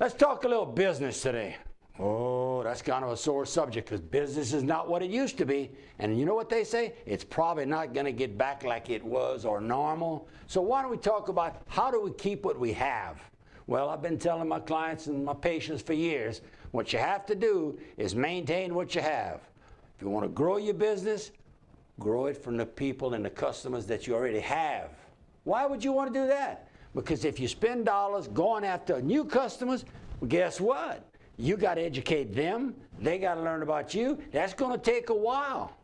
Let's talk a little business today. Oh, that's kind of a sore subject because business is not what it used to be. And you know what they say? It's probably not going to get back like it was or normal. So why don't we talk about how do we keep what we have? Well, I've been telling my clients and my patients for years, what you have to do is maintain what you have. If you want to grow your business, grow it from the people and the customers that you already have. Why would you want to do that? Because if you spend dollars going after new customers, well, guess what? You got to educate them. They got to learn about you. That's going to take a while.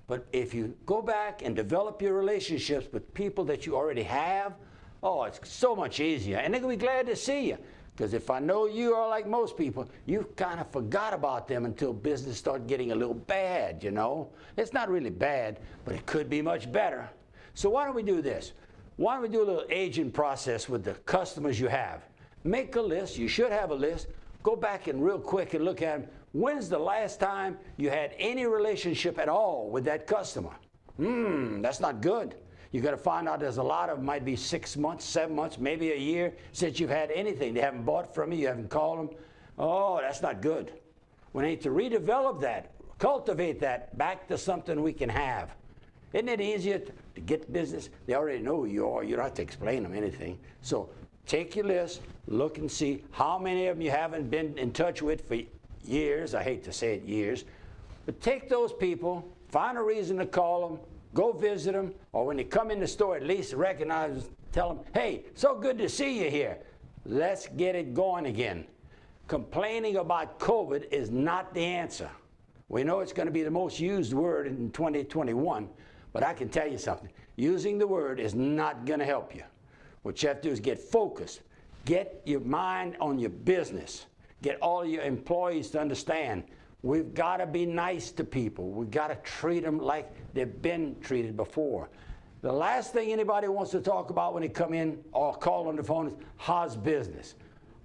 But if you go back and develop your relationships with people that you already have, oh, it's so much easier. And they're going to be glad to see you. Because if I know you are like most people, you kind of forgot about them until business started getting a little bad, you know. It's not really bad, but it could be much better. So why don't we do this? Why don't we do a little aging process with the customers you have? Make a list. You should have a list. Go back and real quick and look at them. When's the last time you had any relationship at all with that customer? That's not good. You got to find out there's a lot of them, might be 6 months, 7 months, maybe a year since you've had anything. They haven't bought from you, you haven't called them. Oh, that's not good. We need to redevelop that, cultivate that back to something we can have. Isn't it easier to get business? They already know who you are. You don't have to explain them anything. So take your list, look and see how many of them you haven't been in touch with for years. I hate to say it, years. But take those people, find a reason to call them, go visit them, or when they come in the store, at least recognize, tell them, hey, so good to see you here. Let's get it going again. Complaining about COVID is not the answer. We know it's going to be the most used word in 2021, but I can tell you something. Using the word is not going to help you. What you have to do is get focused. Get your mind on your business. Get all your employees to understand we've got to be nice to people. We've got to treat them like they've been treated before. The last thing anybody wants to talk about when they come in or call on the phone is, how's business?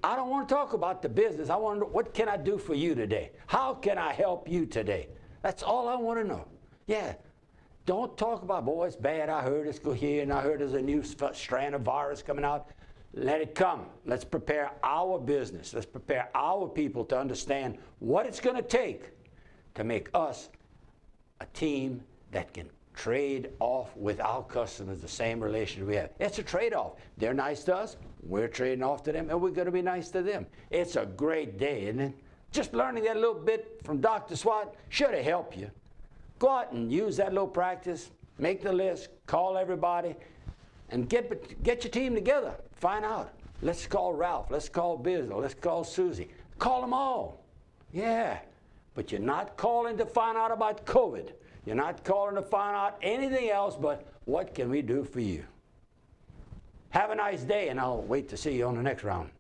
I don't want to talk about the business. I want to know, what can I do for you today? How can I help you today? That's all I want to know. Yeah. Don't talk about, boy, it's bad. I heard it's go here, and I heard there's a new strand of virus coming out. Let it come. Let's prepare our business. Let's prepare our people to understand what it's going to take to make us a team that can trade off with our customers the same relationship we have. It's a trade-off. They're nice to us, we're trading off to them, and we're going to be nice to them. It's a great day, isn't it? Just learning that little bit from Dr. Swot should have helped you. Go out and use that little practice, make the list, call everybody, and get your team together. Find out. Let's call Ralph. Let's call Bizzle. Let's call Susie. Call them all. Yeah. But you're not calling to find out about COVID. You're not calling to find out anything else but what can we do for you. Have a nice day, and I'll wait to see you on the next round.